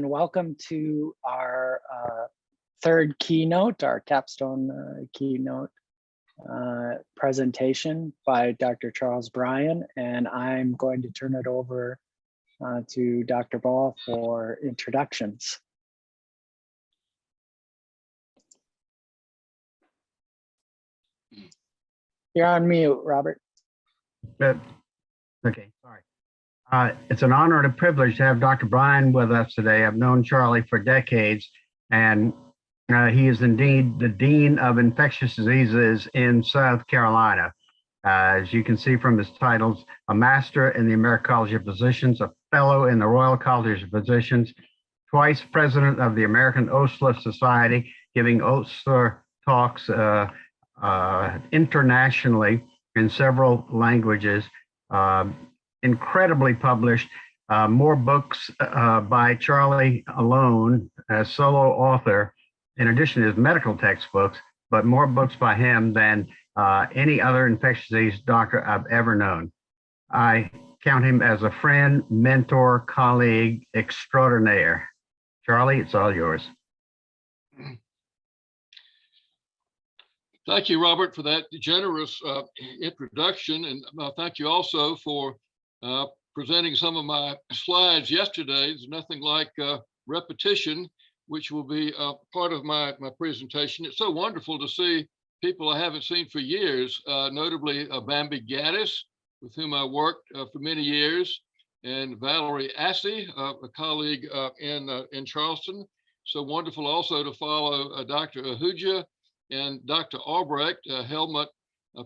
and welcome to our third keynote, our capstone keynote presentation by Dr. Charles Bryan, and I'm going to turn it over to Dr. Ball for introductions. You're on mute, Robert. Good. Okay, sorry. It's an honor and a privilege to have Dr. Bryan with us today. I've known Charlie for decades, and he is indeed the Dean of Infectious Diseases in South Carolina. As you can see from his titles, a Master in the American College of Physicians, a Fellow in the Royal College of Physicians, twice President of the American Osler Society, giving Osler talks internationally in several languages, incredibly published, more books by Charlie alone as solo author, in addition to his medical textbooks, but more books by him than any other infectious disease doctor I've ever known. I count him as a friend, mentor, colleague extraordinaire. Charlie, it's all yours. Thank you, Robert, for that generous introduction. And thank you also for presenting some of my slides yesterday. There's nothing like repetition, which will be part of my presentation. It's so wonderful to see people I haven't seen for years, notably Bambi Gaddis, with whom I worked for many years, and Valerie Assey, a colleague in Charleston. So wonderful also to follow Dr. Ahuja and Dr. Albrecht. Helmut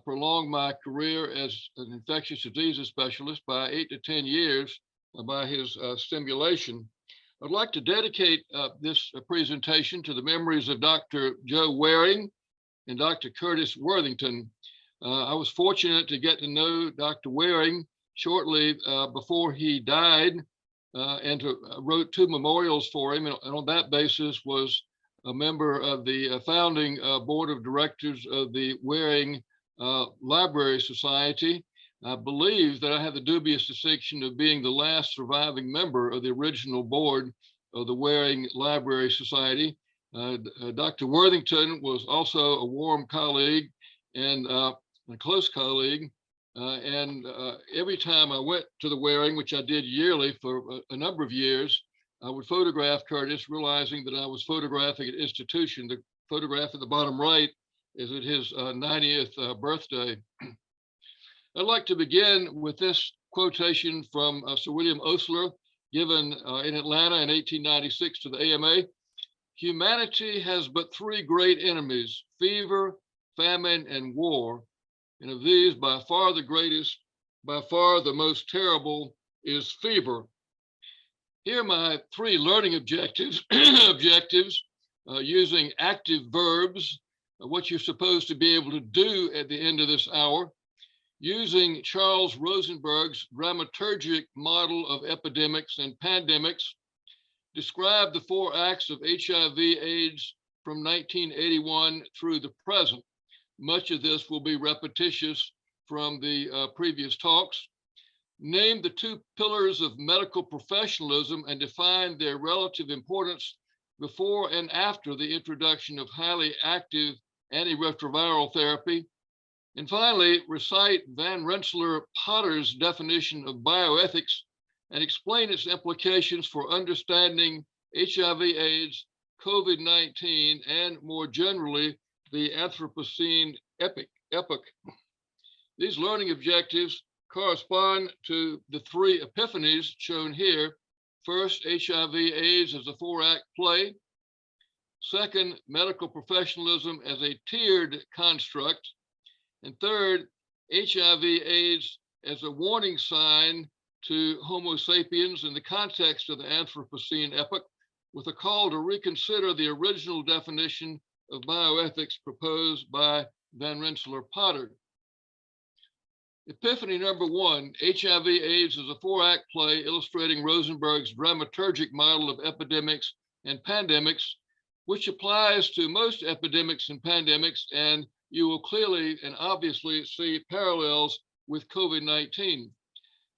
prolonged my career as an infectious diseases specialist by 8 to 10 years by his stimulation. I'd like to dedicate this presentation to the memories of Dr. Joe Waring and Dr. Curtis Worthington. I was fortunate to get to know Dr. Waring shortly before he died and wrote 2 memorials for him, and on that basis was a member of the founding board of directors of the Waring Library Society. I believe that I have the dubious distinction of being the last surviving member of the original board of the Waring Library Society. Dr. Worthington was also a warm colleague and a close colleague. Every time I went to the Waring, which I did yearly for a number of years, I would photograph Curtis, realizing that I was photographing an institution. The photograph at the bottom right is at his 90th birthday. I'd like to begin with this quotation from Sir William Osler, given in Atlanta in 1896 to the AMA. "Humanity has but 3 great enemies: fever, famine, and war. And of these, by far the greatest, by far the most terrible, is fever." Here are my 3 learning objectives, using active verbs, what you're supposed to be able to do at the end of this hour, using Charles Rosenberg's dramaturgic model of epidemics and pandemics, describe the 4 acts of HIV/AIDS from 1981 through the present. Much of this will be repetitious from the previous talks. Name the 2 pillars of medical professionalism and define their relative importance before and after the introduction of highly active antiretroviral therapy. And finally, recite Van Rensselaer-Potter's definition of bioethics and explain its implications for understanding HIV/AIDS, COVID-19, and more generally, the Anthropocene epoch. These learning objectives correspond to the 3 epiphanies shown here. First, HIV/AIDS as a 4-act play. Second, medical professionalism as a tiered construct. And third, HIV/AIDS as a warning sign to Homo sapiens in the context of the Anthropocene epoch, with a call to reconsider the original definition of bioethics proposed by Van Rensselaer-Potter. Epiphany number 1, HIV/AIDS is a 4-act play illustrating Rosenberg's dramaturgic model of epidemics and pandemics, which applies to most epidemics and pandemics, and you will clearly and obviously see parallels with COVID-19.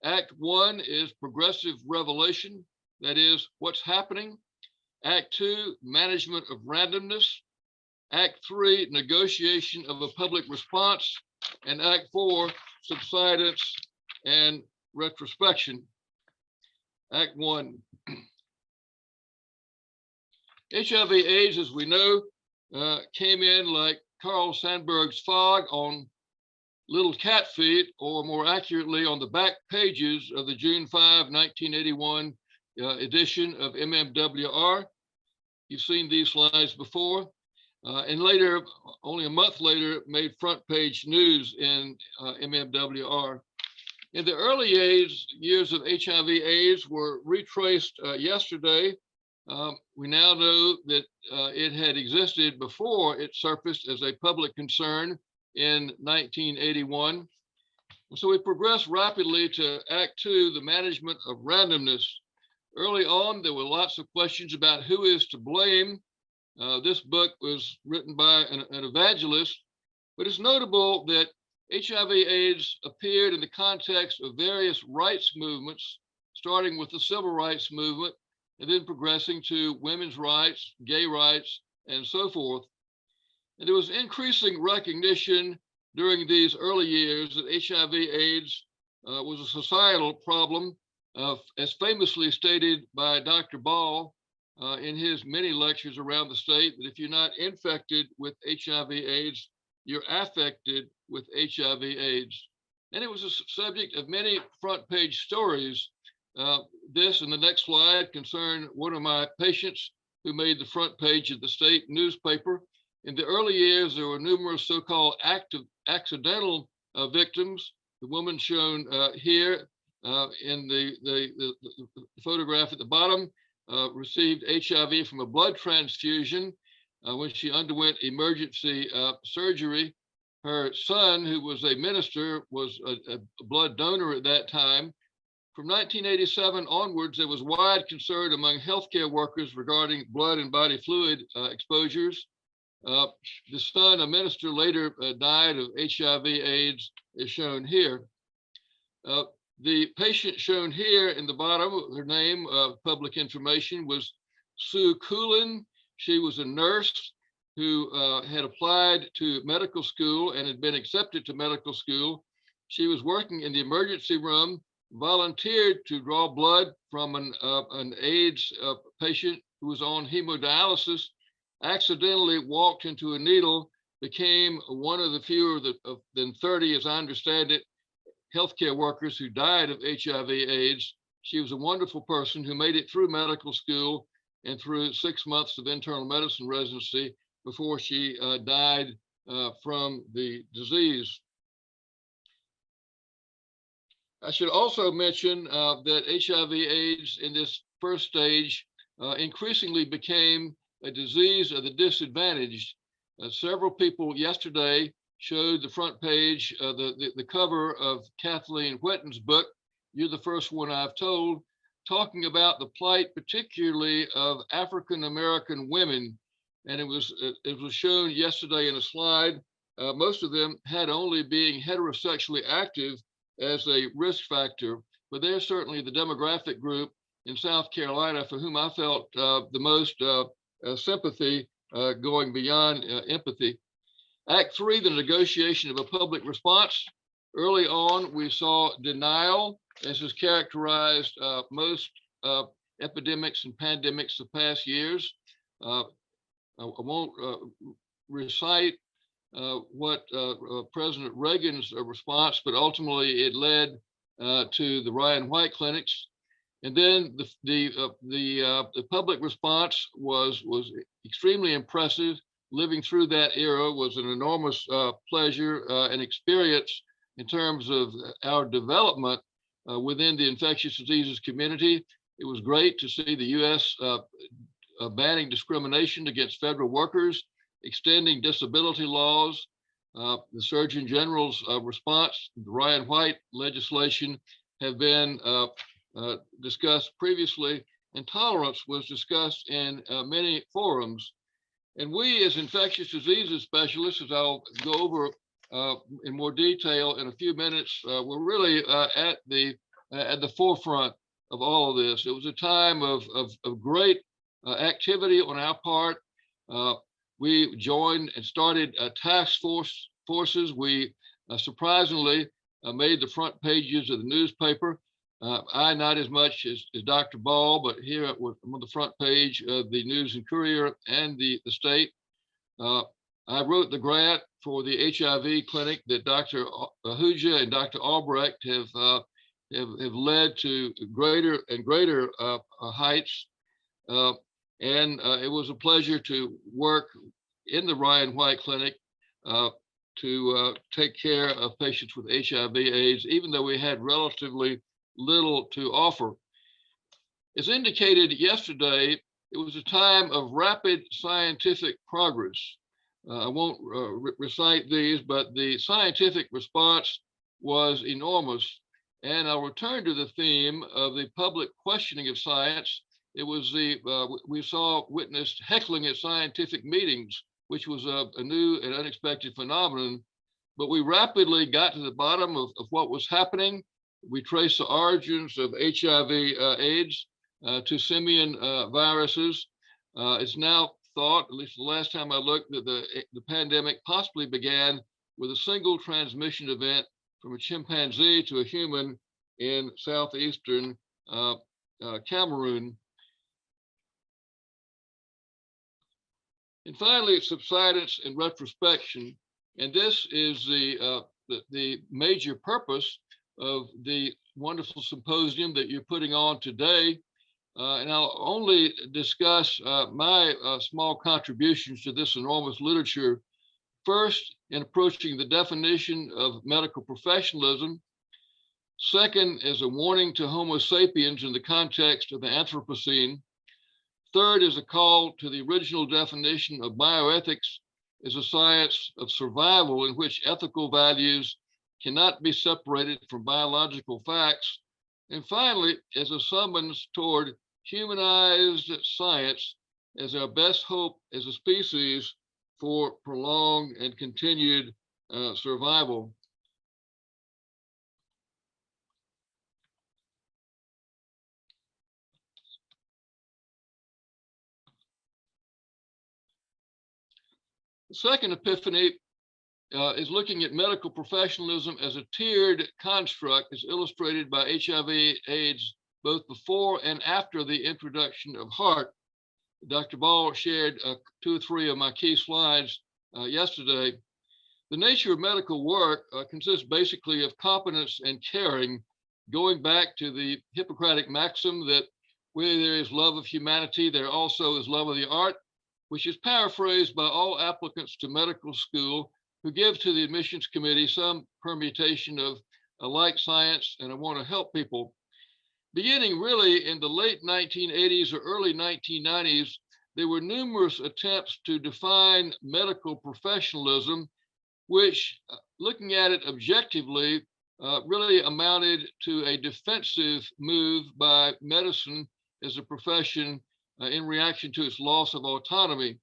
Act 1 is progressive revelation, that is, what's happening. Act 2, management of randomness. Act 3, negotiation of a public response. And Act 4, subsidence and retrospection. Act 1. HIV/AIDS, as we know, came in like Carl Sandburg's fog on little cat feet, or more accurately, on the back pages of the June 5, 1981 edition of MMWR. You've seen these slides before. And later, only a month later, made front page news in MMWR. In the early years of HIV/AIDS were retraced yesterday. We now know that it had existed before it surfaced as a public concern in 1981. So we progressed rapidly to Act 2, the management of randomness. Early on, there were lots of questions about who is to blame. This book was written by an evangelist, but it's notable that HIV/AIDS appeared in the context of various rights movements, starting with the civil rights movement, and then progressing to women's rights, gay rights, and so forth. And there was increasing recognition during these early years that HIV/AIDS was a societal problem, as famously stated by Dr. Ball in his many lectures around the state, that if you're not infected with HIV/AIDS, you're affected with HIV/AIDS. And it was a subject of many front page stories. This and the next slide concern one of my patients who made the front page of the state newspaper. In the early years, there were numerous so-called accidental victims. The woman shown here in the photograph at the bottom received HIV from a blood transfusion when she underwent emergency surgery. Her son, who was a minister, was a blood donor at that time. From 1987 onwards, there was wide concern among healthcare workers regarding blood and body fluid exposures. The son, a minister, later died of HIV/AIDS, is shown here. The patient shown here in the bottom, her name, public information, was Sue Coolin. She was a nurse who had applied to medical school and had been accepted to medical school. She was working in the emergency room, volunteered to draw blood from an AIDS patient who was on hemodialysis, accidentally walked into a needle, became one of the fewer than 30, as I understand it, healthcare workers who died of HIV/AIDS. She was a wonderful person who made it through medical school and through 6 months of internal medicine residency before she died from the disease. I should also mention that HIV/AIDS in this first stage increasingly became a disease of the disadvantaged. Several people yesterday showed the front page, the cover of Kathleen Whitten's book, You're the First One I've Told, talking about the plight particularly of African-American women. And it was shown yesterday in a slide. Most of them had only being heterosexually active as a risk factor, but they're certainly the demographic group in South Carolina for whom I felt the most sympathy, going beyond empathy. Act 3, the negotiation of a public response. Early on, we saw denial, as has characterized most epidemics and pandemics of past years. I won't recite what President Reagan's response, but ultimately it led to the Ryan White clinics. And then the public response was extremely impressive. Living through that era was an enormous pleasure and experience in terms of our development within the infectious diseases community. It was great to see the U.S. Banning discrimination against federal workers, extending disability laws. The Surgeon General's response, the Ryan White legislation, have been discussed previously, and tolerance was discussed in many forums. And we, as infectious diseases specialists, as I'll go over in more detail in a few minutes, we're really at the forefront of all of this. It was a time of great activity on our part. We joined and started task forces. We surprisingly made the front pages of the newspaper. I not as much as Dr. Ball, but here I'm on the front page of the News and Courier and the State. I wrote the grant for the HIV clinic that Dr. Ahuja and Dr. Albrecht have led to greater and greater heights. And it was a pleasure to work in the Ryan White Clinic to take care of patients with HIV/AIDS, even though we had relatively little to offer. As indicated yesterday, it was a time of rapid scientific progress. I won't recite these, but the scientific response was enormous. And I'll return to the theme of the public questioning of science. It was we witnessed heckling at scientific meetings, which was a new and unexpected phenomenon. But we rapidly got to the bottom of what was happening. We traced the origins of HIV/AIDS to simian viruses. It's now thought, at least the last time I looked, that the pandemic possibly began with a single transmission event from a chimpanzee to a human in southeastern Cameroon. And finally, subsidence and retrospection. And this is the major purpose of the wonderful symposium that you're putting on today. And I'll only discuss my small contributions to this enormous literature. First, in approaching the definition of medical professionalism. Second, as a warning to Homo sapiens in the context of the Anthropocene. Third is a call to the original definition of bioethics as a science of survival in which ethical values cannot be separated from biological facts. And finally, as a summons toward humanized science as our best hope as a species for prolonged and continued survival. The second epiphany is looking at medical professionalism as a tiered construct, as illustrated by HIV/AIDS, both before and after the introduction of HAART. Dr. Ball shared 2 or 3 of my key slides yesterday. The nature of medical work consists basically of competence and caring, going back to the Hippocratic maxim that where there is love of humanity, there also is love of the art, which is paraphrased by all applicants to medical school who give to the admissions committee some permutation of a like science and I want to help people. Beginning really in the late 1980s or early 1990s, there were numerous attempts to define medical professionalism, which, looking at it objectively, really amounted to a defensive move by medicine as a profession in reaction to its loss of autonomy.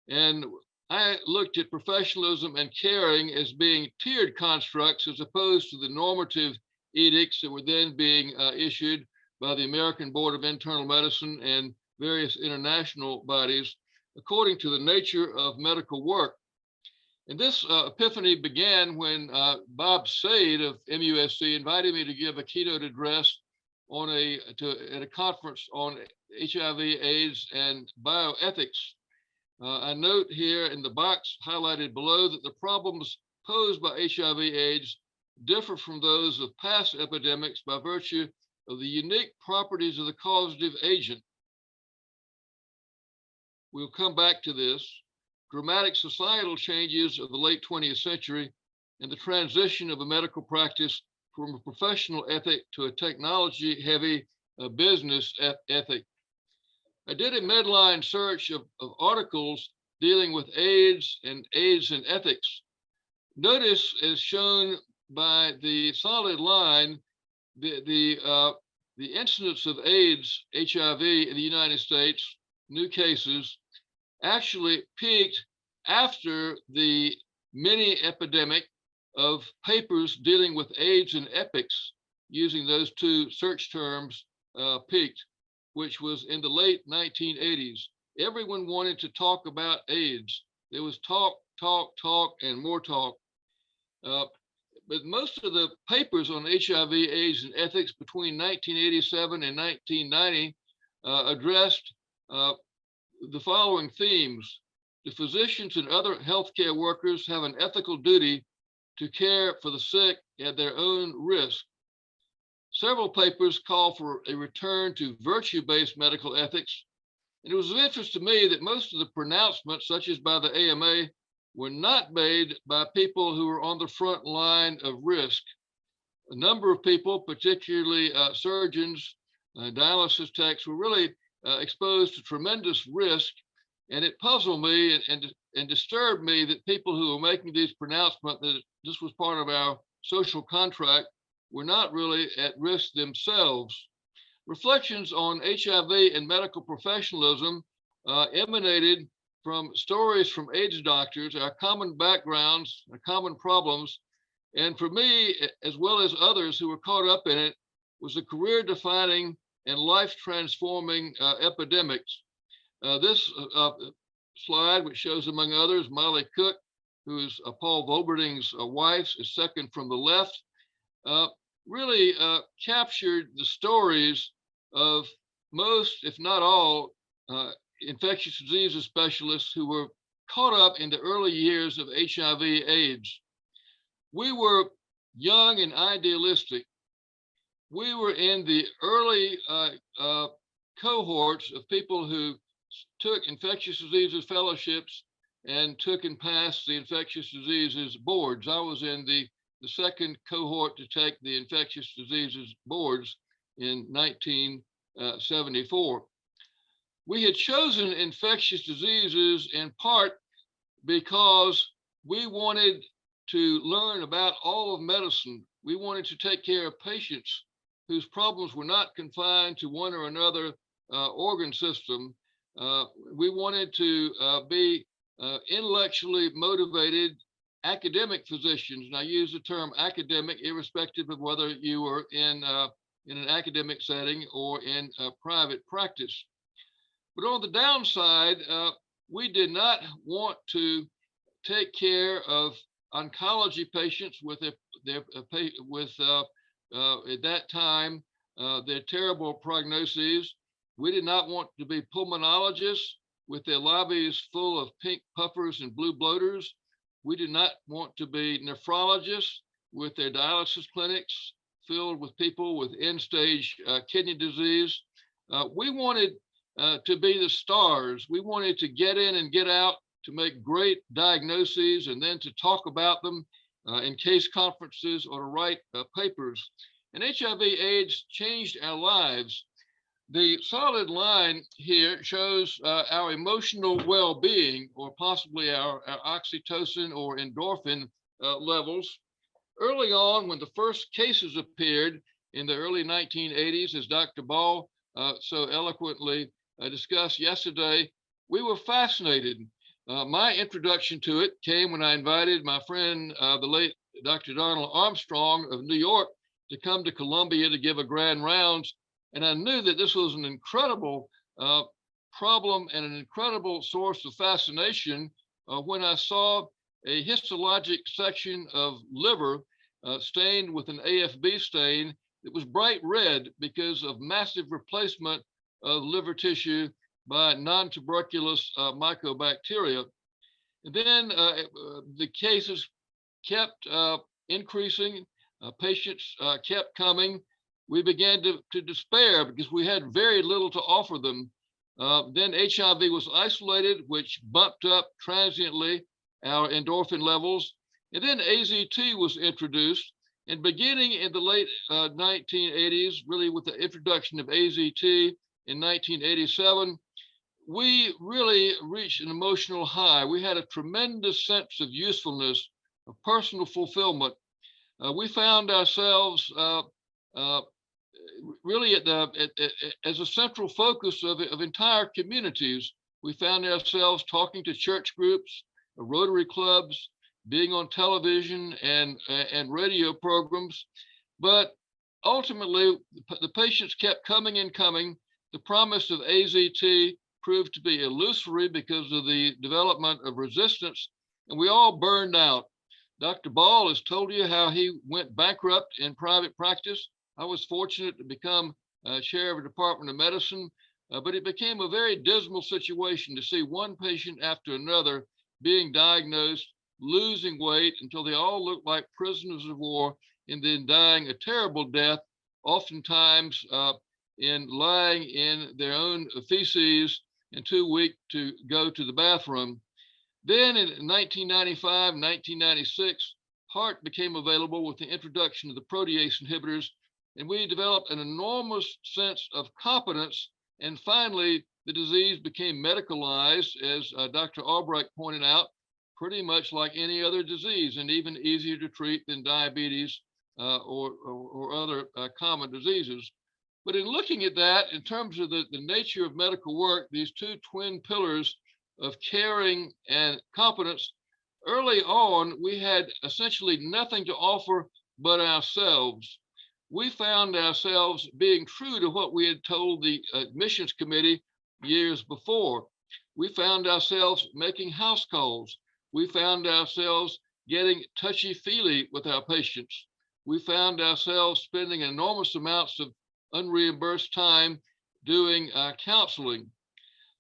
And I looked at professionalism and caring as being tiered constructs as opposed to the normative edicts that were then being issued by the American Board of Internal Medicine and various international bodies according to the nature of medical work. And this epiphany began when Bob Sade of MUSC invited me to give a keynote address on at a conference on HIV/AIDS and bioethics. I note here in the box highlighted below that the problems posed by HIV/AIDS differ from those of past epidemics by virtue of the unique properties of the causative agent. We'll come back to this. Dramatic societal changes of the late 20th century and the transition of a medical practice from a professional ethic to a technology-heavy business ethic. I did a Medline search of articles dealing with AIDS and ethics. Notice, as shown by the solid line, the incidence of AIDS, HIV in the United States, new cases, actually peaked after the mini epidemic of papers dealing with AIDS and epics, using those 2 search terms, peaked. which was in the late 1980s. Everyone wanted to talk about AIDS. There was talk, and more talk. But most of the papers on HIV, AIDS, and ethics between 1987 and 1990 addressed the following themes. The physicians and other healthcare workers have an ethical duty to care for the sick at their own risk. Several papers call for a return to virtue-based medical ethics. And it was of interest to me that most of the pronouncements, such as by the AMA, were not made by people who were on the front line of risk. A number of people, particularly surgeons, dialysis techs, were really exposed to tremendous risk. And it puzzled me and disturbed me that people who were making these pronouncements that this was part of our social contract were not really at risk themselves. Reflections on HIV and medical professionalism emanated from stories from AIDS doctors, our common backgrounds, our common problems. And for me, as well as others who were caught up in it, was a career-defining and life-transforming epidemics. This slide, which shows, among others, Molly Cook, who is Paul Volberding's wife, is second from the left, really captured the stories of most, if not all, infectious diseases specialists who were caught up in the early years of HIV/AIDS. We were young and idealistic. We were in the early cohorts of people who took infectious diseases fellowships and took and passed the infectious diseases boards. I was in the second cohort to take the infectious diseases boards in 1974. We had chosen infectious diseases in part because we wanted to learn about all of medicine. We wanted to take care of patients whose problems were not confined to one or another organ system. We wanted to be intellectually motivated academic physicians, and I use the term academic irrespective of whether you were in an academic setting or in private practice. But on the downside, we did not want to take care of oncology patients with at that time their terrible prognoses. We did not want to be pulmonologists with their lobbies full of pink puffers and blue bloaters. We did not want to be nephrologists with their dialysis clinics filled with people with end-stage kidney disease. We wanted to be the stars. We wanted to get in and get out, to make great diagnoses, and then to talk about them in case conferences or to write papers. And HIV/AIDS changed our lives. The solid line here shows our emotional well-being, or possibly our oxytocin or endorphin levels. Early on, when the first cases appeared in the early 1980s, as Dr. Ball so eloquently discussed yesterday, we were fascinated. My introduction to it came when I invited my friend, the late Dr. Donald Armstrong of New York, to come to Columbia to give a grand rounds. And I knew that this was an incredible problem and an incredible source of fascination when I saw a histologic section of liver stained with an AFB stain that was bright red because of massive replacement of liver tissue by non-tuberculous mycobacteria. And then the cases kept increasing, patients kept coming. We began to despair because we had very little to offer them. Then HIV was isolated, which bumped up transiently our endorphin levels. And then AZT was introduced. And beginning in the late 1980s, really with the introduction of AZT in 1987, we really reached an emotional high. We had a tremendous sense of usefulness, of personal fulfillment. We found ourselves really as a central focus of entire communities. We found ourselves talking to church groups, Rotary clubs, being on television and radio programs. But ultimately, the patients kept coming and coming. the promise of AZT proved to be illusory because of the development of resistance, and we all burned out. Dr. Ball has told you how he went bankrupt in private practice. I was fortunate to become chair of a department of medicine, but it became a very dismal situation to see one patient after another being diagnosed, losing weight until they all looked like prisoners of war, and then dying a terrible death, oftentimes in lying in their own feces and too weak to go to the bathroom. Then in 1995, 1996, HART became available with the introduction of the protease inhibitors, and we developed an enormous sense of competence. And finally, the disease became medicalized, as Dr. Albrecht pointed out, pretty much like any other disease, and even easier to treat than diabetes or other common diseases. But in looking at that, in terms of the nature of medical work, these two twin pillars of caring and competence, early on, we had essentially nothing to offer but ourselves. We found ourselves being true to what we had told the admissions committee years before. We found ourselves making house calls. We found ourselves getting touchy-feely with our patients. We found ourselves spending enormous amounts of unreimbursed time doing counseling.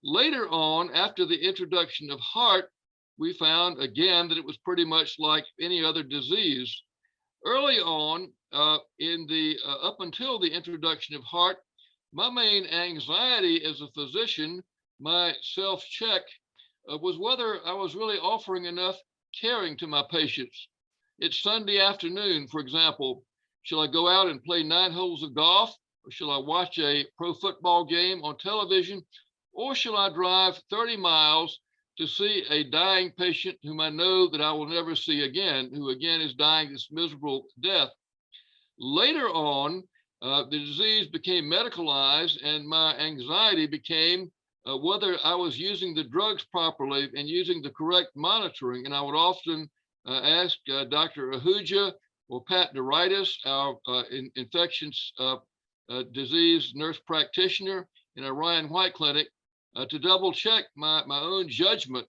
Later on, after the introduction of HART, we found again that it was pretty much like any other disease. Early on, up until the introduction of HART, my main anxiety as a physician, my self-check, was whether I was really offering enough caring to my patients. It's Sunday afternoon, for example. Shall I go out and play 9 holes of golf? Or shall I watch a pro football game on television? Or shall I drive 30 miles to see a dying patient whom I know that I will never see again, who again is dying this miserable death? Later on, the disease became medicalized, and my anxiety became whether I was using the drugs properly and using the correct monitoring. And I would often ask Dr. Ahuja or Pat DeRitis, our infectious disease nurse practitioner in our Ryan White Clinic, to double check my own judgment.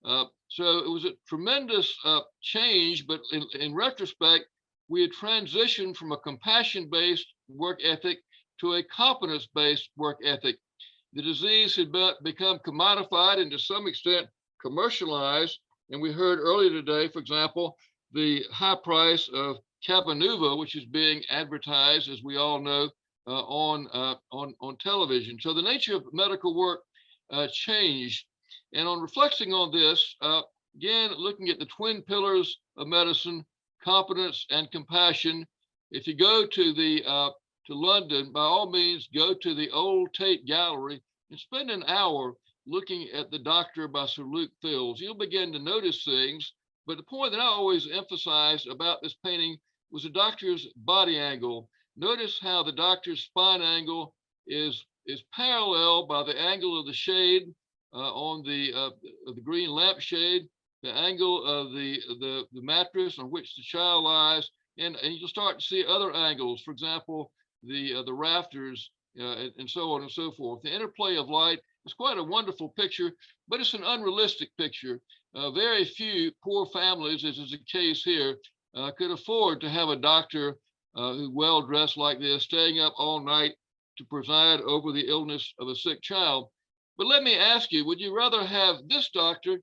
So it was a tremendous change, but in retrospect, we had transitioned from a compassion-based work ethic to a competence-based work ethic. The disease had become commodified and to some extent commercialized. And we heard earlier today, for example, the high price of Cabenuva, which is being advertised, as we all know, on television. So the nature of medical work changed. And on reflecting on this, again, looking at the twin pillars of medicine, competence and compassion. If you go to London, by all means, go to the old Tate Gallery and spend an hour looking at The Doctor by Sir Luke Fills. You'll begin to notice things, but the point that I always emphasized about this painting was the doctor's body angle. Notice how the doctor's spine angle is parallel by the angle of the shade on the green lampshade, the angle of the mattress on which the child lies, and you'll start to see other angles. For example, the rafters and so on and so forth. The interplay of light is quite a wonderful picture, but it's an unrealistic picture. Very few poor families, as is the case here, could afford to have a doctor who's well dressed like this, staying up all night to preside over the illness of a sick child. But let me ask you, would you rather have this doctor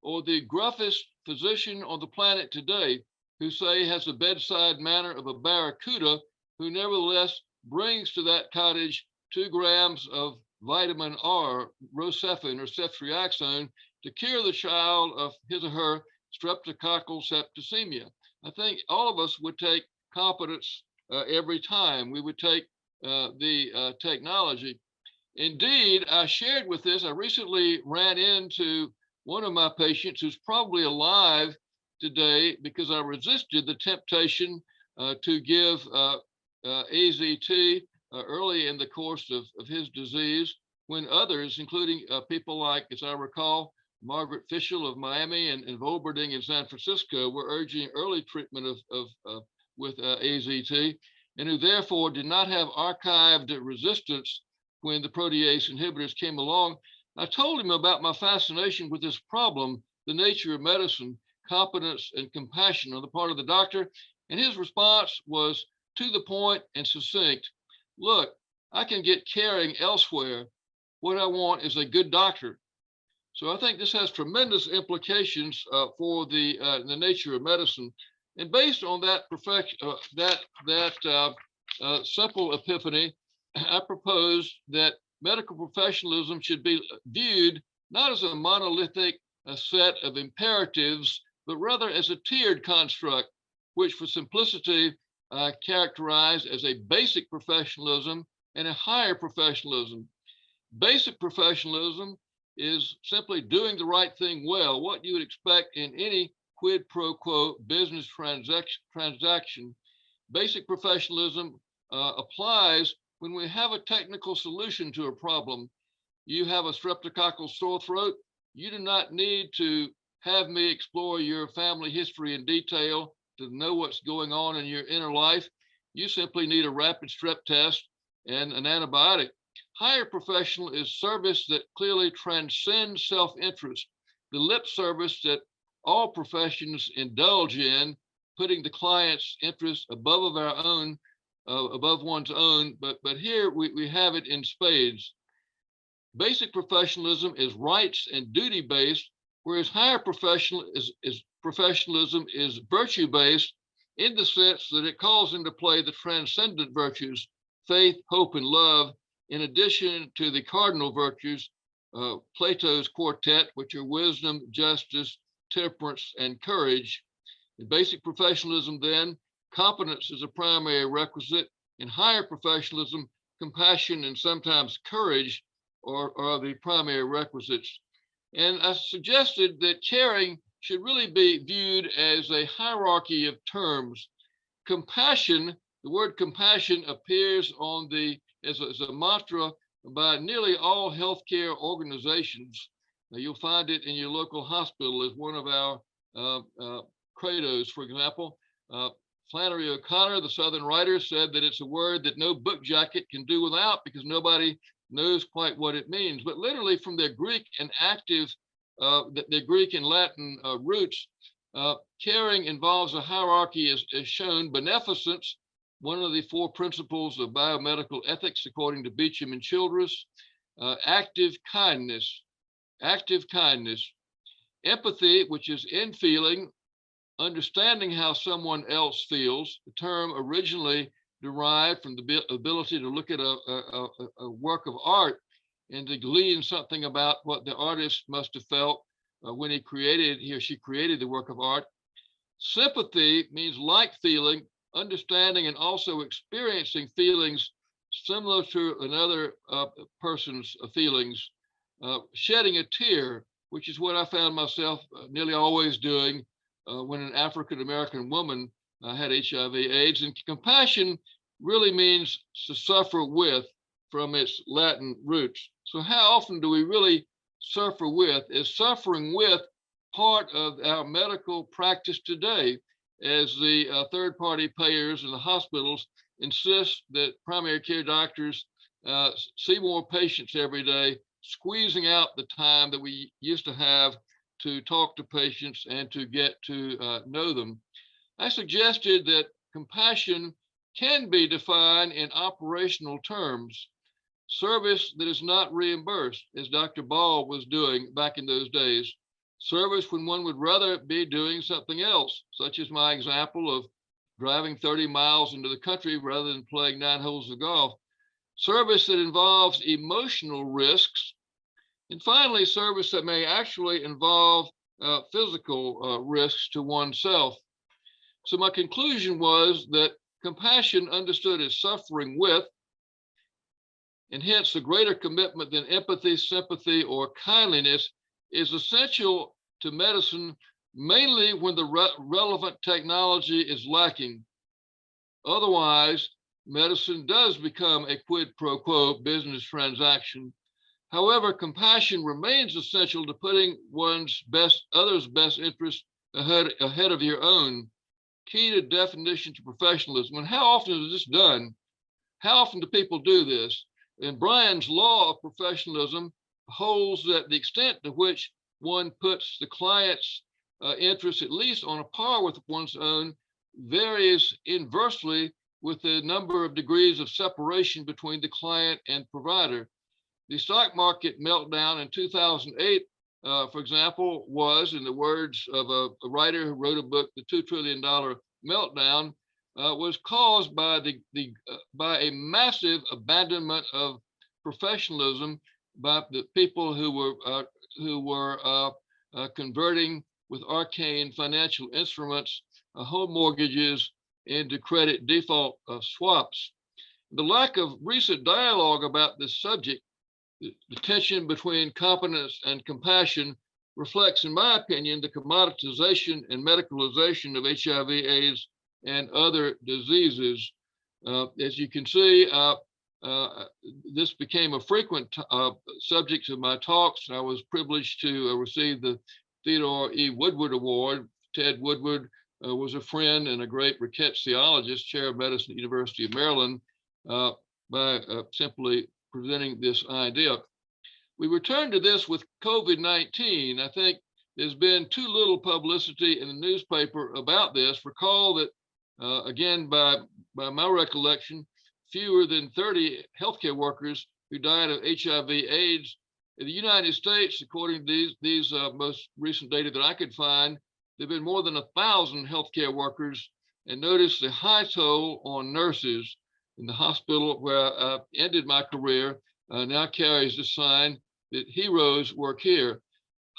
or the gruffest physician on the planet today, who say has the bedside manner of a barracuda, who nevertheless brings to that cottage 2 grams of vitamin R, Rocephin or ceftriaxone, to cure the child of his or her streptococcal septicemia? I think all of us would take competence every time. We would take the technology. Indeed, I shared with this, I recently ran into one of my patients who's probably alive today because I resisted the temptation to give AZT early in the course of his disease, when others, including people like, as I recall, Margaret Fischel of Miami and Volberding in San Francisco, were urging early treatment with AZT, and who therefore did not have archived resistance when the protease inhibitors came along. I told him about my fascination with this problem, the nature of medicine, competence and compassion on the part of the doctor. And his response was to the point and succinct. Look, I can get caring elsewhere. What I want is a good doctor. So I think this has tremendous implications for the nature of medicine. And based on that simple epiphany, I propose that medical professionalism should be viewed not as a monolithic set of imperatives, but rather as a tiered construct, which for simplicity characterized as a basic professionalism and a higher professionalism. Basic professionalism is simply doing the right thing well, what you would expect in any quid pro quo business transaction. Basic professionalism applies when we have a technical solution to a problem. You have a streptococcal sore throat. You do not need to have me explore your family history in detail to know what's going on in your inner life. You simply need a rapid strep test and an antibiotic. Higher professional is service that clearly transcends self-interest, the lip service that all professions indulge in, putting the client's interest above one's own, but here we have it in spades. Basic professionalism is rights and duty based, whereas higher professionalism is virtue based in the sense that it calls into play the transcendent virtues, faith, hope, and love, in addition to the cardinal virtues, Plato's quartet, which are wisdom, justice, temperance, and courage. In basic professionalism, then, competence is a primary requisite. In higher professionalism, compassion and sometimes courage are the primary requisites. And I suggested that caring should really be viewed as a hierarchy of terms. Compassion, the word compassion appears as a mantra by nearly all healthcare organizations. You'll find it in your local hospital as one of our credos, for example. Flannery O'Connor, the Southern writer, said that it's a word that no book jacket can do without because nobody knows quite what it means. But literally from their Greek and Latin roots, caring involves a hierarchy as shown. Beneficence, one of the four principles of biomedical ethics, according to Beecham and Childress. Active kindness, empathy, which is in feeling, understanding how someone else feels. The term originally derived from the ability to look at a work of art and to glean something about what the artist must have felt when he or she created the work of art. Sympathy means like feeling, understanding, and also experiencing feelings similar to another person's feelings. Shedding a tear, which is what I found myself nearly always doing when an African-American woman had HIV/AIDS. And compassion really means to suffer with from its Latin roots. So how often do we really suffer with? Is suffering with part of our medical practice today, as the third-party payers and the hospitals insist that primary care doctors see more patients every day, squeezing out the time that we used to have to talk to patients and to get to know them. I suggested that compassion can be defined in operational terms. Service that is not reimbursed, as Dr. Ball was doing back in those days. Service when one would rather be doing something else, such as my example of driving 30 miles into the country rather than playing 9 holes of golf. Service that involves emotional risks. And finally, service that may actually involve physical risks to oneself. So my conclusion was that compassion, understood as suffering with, and hence a greater commitment than empathy, sympathy, or kindliness, is essential to medicine, mainly when the relevant technology is lacking. Otherwise, medicine does become a quid pro quo business transaction. However, compassion remains essential to putting others' best interest ahead of your own. Key to definition to professionalism. And how often is this done? How often do people do this? And Bryan's law of professionalism holds that the extent to which one puts the client's interests at least on a par with one's own varies inversely with the number of degrees of separation between the client and provider. The stock market meltdown in 2008, for example, was, in the words of a writer who wrote a book, The $2 Trillion Meltdown, was caused by by a massive abandonment of professionalism by the people who were converting with arcane financial instruments home mortgages into credit default swaps. The lack of recent dialogue about this subject, the tension between competence and compassion, reflects, in my opinion, the commoditization and medicalization of HIV/AIDS and other diseases. As you can see, this became a frequent subject of my talks. I was privileged to receive the Theodore E. Woodward Award. Ted Woodward was a friend and a great rickettsiologist, chair of medicine at the University of Maryland, by simply presenting this idea. We return to this with COVID-19. I think there's been too little publicity in the newspaper about this. Recall that, again, by my recollection, fewer than 30 healthcare workers who died of HIV/AIDS. In the United States, according to these most recent data that I could find, there have been more than 1,000 healthcare workers. And notice the high toll on nurses. In the hospital where I ended my career now carries the sign that heroes work here.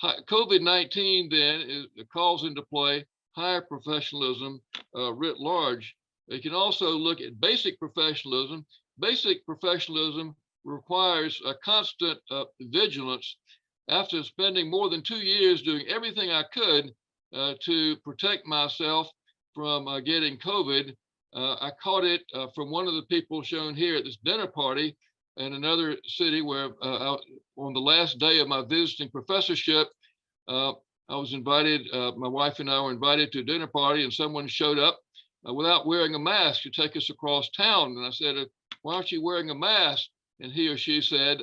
COVID-19 then calls into play higher professionalism writ large. You can also look at basic professionalism. Basic professionalism requires a constant vigilance. After spending more than 2 years doing everything I could to protect myself from getting COVID, I caught it from one of the people shown here at this dinner party in another city where on the last day of my visiting professorship, I was invited, my wife and I were invited to a dinner party, and someone showed up without wearing a mask to take us across town. And I said, why aren't you wearing a mask? And he or she said,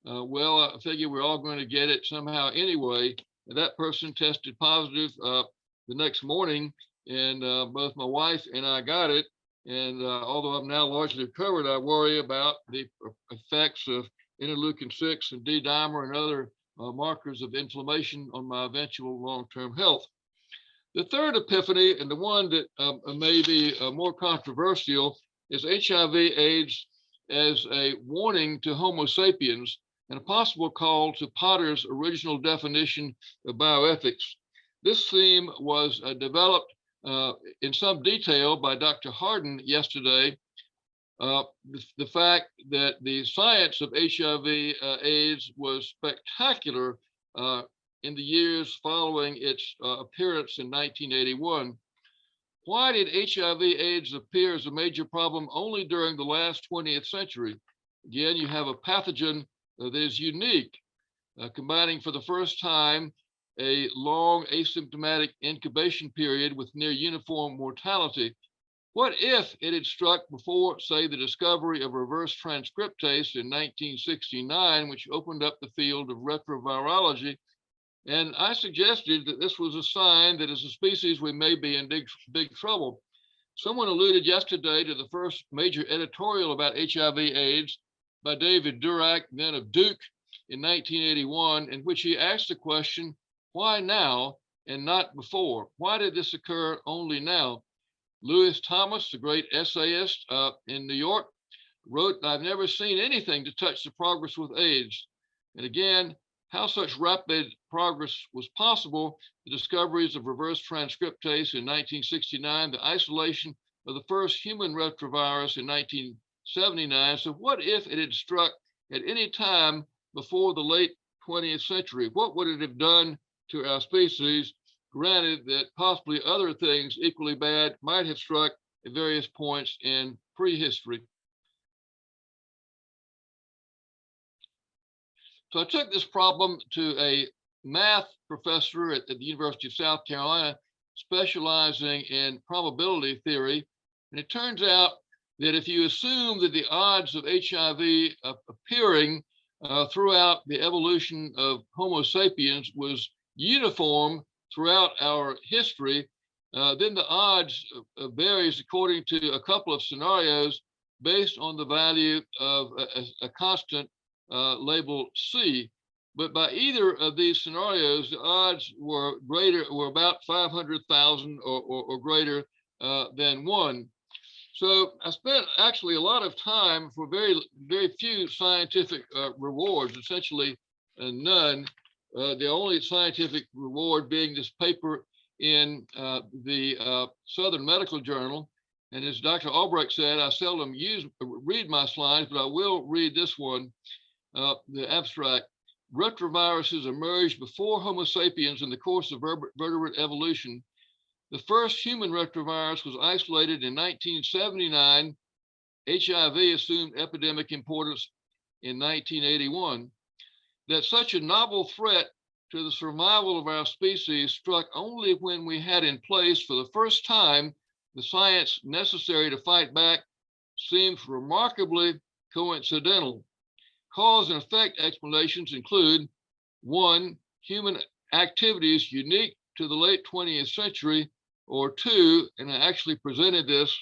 well, I figure we're all going to get it somehow anyway. And that person tested positive the next morning, and both my wife and I got it. And although I'm now largely recovered, I worry about the effects of interleukin-6 and D-dimer and other markers of inflammation on my eventual long-term health. The third epiphany, and the one that may be more controversial, is HIV/AIDS as a warning to Homo sapiens and a possible call to Potter's original definition of bioethics. This theme was developed in some detail by Dr. Harden yesterday. The fact that the science of HIV/AIDS was spectacular in the years following its appearance in 1981. Why did HIV/AIDS appear as a major problem only during the last 20th century? Again, you have a pathogen that is unique, combining for the first time a long asymptomatic incubation period with near uniform mortality. What if it had struck before, say, the discovery of reverse transcriptase in 1969, which opened up the field of retrovirology? And I suggested that this was a sign that as a species, we may be in big trouble. Someone alluded yesterday to the first major editorial about HIV/AIDS by David Durack, then of Duke, in 1981, in which he asked the question, why now and not before? Why did this occur only now? Lewis Thomas, the great essayist in New York, wrote, I've never seen anything to touch the progress with AIDS. And again, how such rapid progress was possible, the discoveries of reverse transcriptase in 1969, the isolation of the first human retrovirus in 1979. So what if it had struck at any time before the late 20th century? What would it have done to our species? Granted that possibly other things equally bad might have struck at various points in prehistory. So I took this problem to a math professor at the University of South Carolina, specializing in probability theory. And it turns out that if you assume that the odds of HIV appearing throughout the evolution of Homo sapiens was uniform throughout our history, then the odds varies according to a couple of scenarios based on the value of a constant labeled C. But by either of these scenarios, the odds were about 500,000 or greater than 1. So I spent actually a lot of time for very few scientific rewards, essentially none. The only scientific reward being this paper in the Southern Medical Journal. And as Dr. Albrecht said, I seldom read my slides, but I will read this one, the abstract. Retroviruses emerged before Homo sapiens in the course of vertebrate evolution. The first human retrovirus was isolated in 1979. HIV assumed epidemic importance in 1981. That such a novel threat to the survival of our species struck only when we had in place for the first time the science necessary to fight back seems remarkably coincidental. Cause and effect explanations include: 1, human activities unique to the late 20th century, or 2, and I actually presented this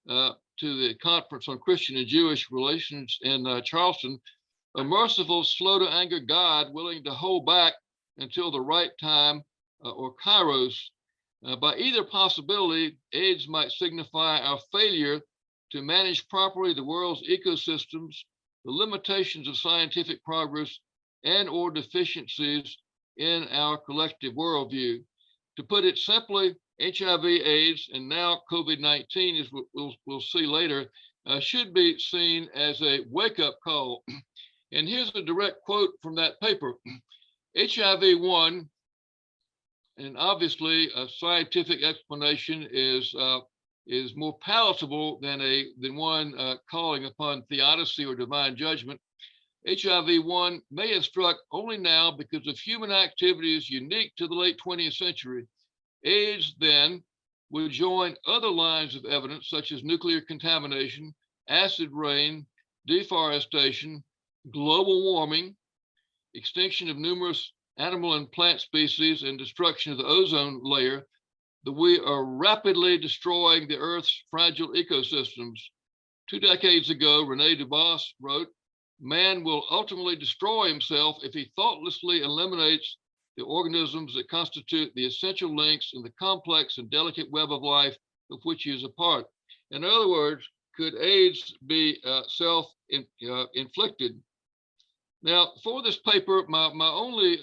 to the Conference on Christian and Jewish Relations in Charleston, a merciful, slow to anger God willing to hold back until the right time, or kairos. By either possibility, AIDS might signify our failure to manage properly the world's ecosystems, the limitations of scientific progress, and or deficiencies in our collective worldview. To put it simply, HIV, AIDS, and now COVID-19, as we'll see later, should be seen as a wake-up call. And here's a direct quote from that paper. HIV-1, and obviously a scientific explanation is more palatable than one calling upon theodicy or divine judgment. HIV-1 may have struck only now because of human activities unique to the late 20th century. AIDS then would join other lines of evidence such as nuclear contamination, acid rain, deforestation, global warming, extinction of numerous animal and plant species, and destruction of the ozone layer, that we are rapidly destroying the Earth's fragile ecosystems. 2 decades ago, Rene Dubos wrote, "Man will ultimately destroy himself if he thoughtlessly eliminates the organisms that constitute the essential links in the complex and delicate web of life of which he is a part." In other words, could AIDS be self-inflicted? Now, for this paper, my only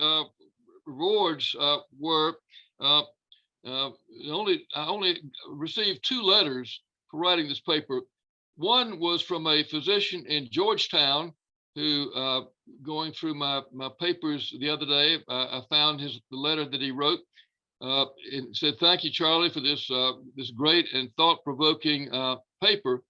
rewards were I only received 2 letters for writing this paper. One was from a physician in Georgetown who, going through my papers the other day, I found the letter that he wrote. It said, "Thank you, Charlie, for this great and thought-provoking paper."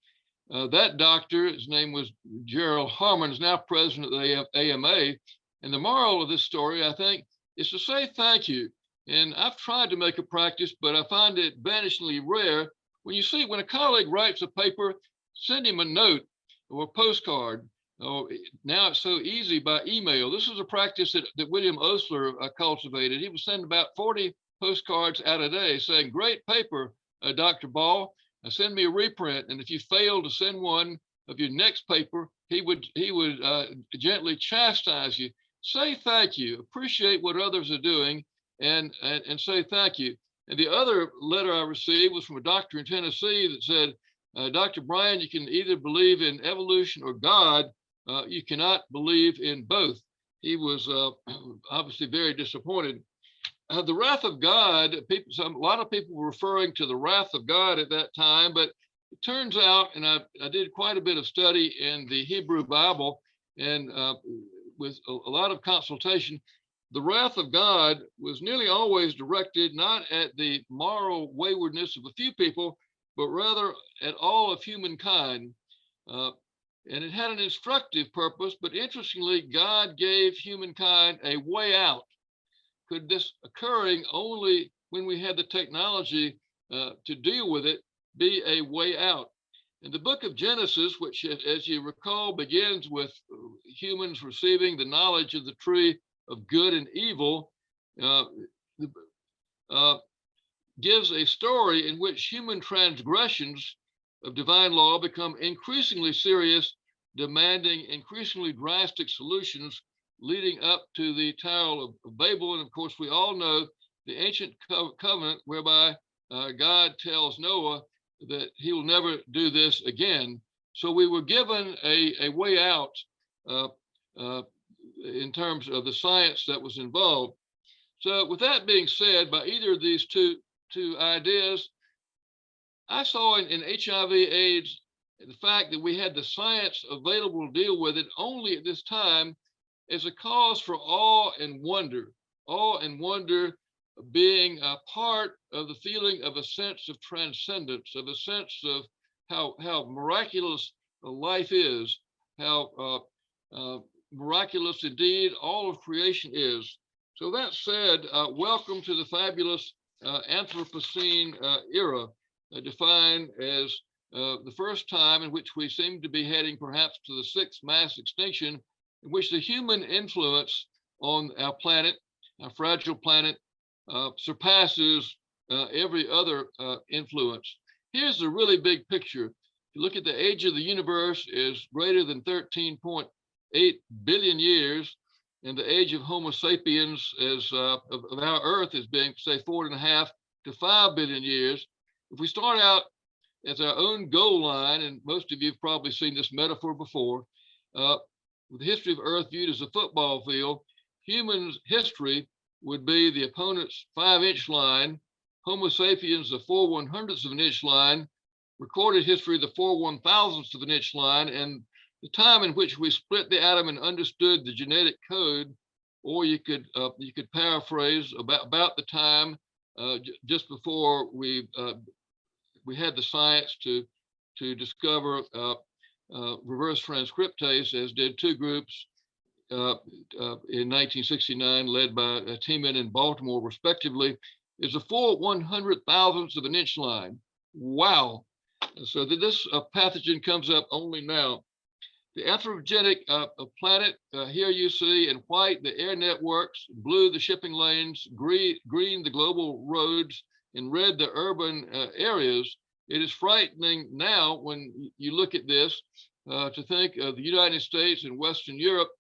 That doctor, his name was Gerald Harmon, is now president of the AMA. And the moral of this story, I think, is to say thank you. And I've tried to make a practice, but I find it vanishingly rare. When a colleague writes a paper, send him a note or a postcard. Oh, now it's so easy by email. This is a practice that William Osler cultivated. He would send about 40 postcards out a day saying, "Great paper, Dr. Ball. Send me a reprint." And if you fail to send one of your next paper, he would gently chastise you. Say thank you, appreciate what others are doing, and say thank you. And the other letter I received was from a doctor in Tennessee that said, "Dr. Bryan, you can either believe in evolution or God. You cannot believe in both." He was obviously very disappointed. The wrath of God, a lot of people were referring to the wrath of God at that time, but it turns out, and I did quite a bit of study in the Hebrew Bible, and with a lot of consultation, the wrath of God was nearly always directed not at the moral waywardness of a few people, but rather at all of humankind. And it had an instructive purpose, but interestingly, God gave humankind a way out. Could this occurring only when we had the technology to deal with it be a way out? And the book of Genesis, which, as you recall, begins with humans receiving the knowledge of the tree of good and evil, gives a story in which human transgressions of divine law become increasingly serious, demanding increasingly drastic solutions, leading up to the Tower of Babel. And of course, we all know the ancient covenant whereby God tells Noah that he will never do this again. So we were given a way out in terms of the science that was involved. So with that being said, by either of these two ideas, I saw in HIV/AIDS the fact that we had the science available to deal with it only at this time as a cause for awe and wonder being a part of the feeling of a sense of transcendence, of a sense of how miraculous life is, how miraculous indeed all of creation is. So that said, welcome to the fabulous Anthropocene era, defined as the first time in which we seem to be heading perhaps to the sixth mass extinction, in which the human influence on our planet, our fragile planet, surpasses every other influence. Here's the really big picture. If you look at the age of the universe is greater than 13.8 billion years, and the age of Homo sapiens is of our Earth is being, say, 4.5 to 5 billion years. If we start out as our own goal line, and most of you have probably seen this metaphor before, with the history of Earth viewed as a football field, humans' history would be the opponent's 5-inch line, Homo sapiens the 4/100ths of an inch line, recorded history the 4/1000ths of an inch line, and the time in which we split the atom and understood the genetic code, or you could paraphrase about the time just before we had the science to discover reverse transcriptase, as did two groups in 1969, led by Tiemann in Baltimore, respectively, is a 4/100,000ths of an inch line. Wow! So that this pathogen comes up only now. The anthropogenic planet, here you see in white the air networks, blue the shipping lanes, green the global roads, and red the urban areas. It is frightening now when you look at this to think of the United States and Western Europe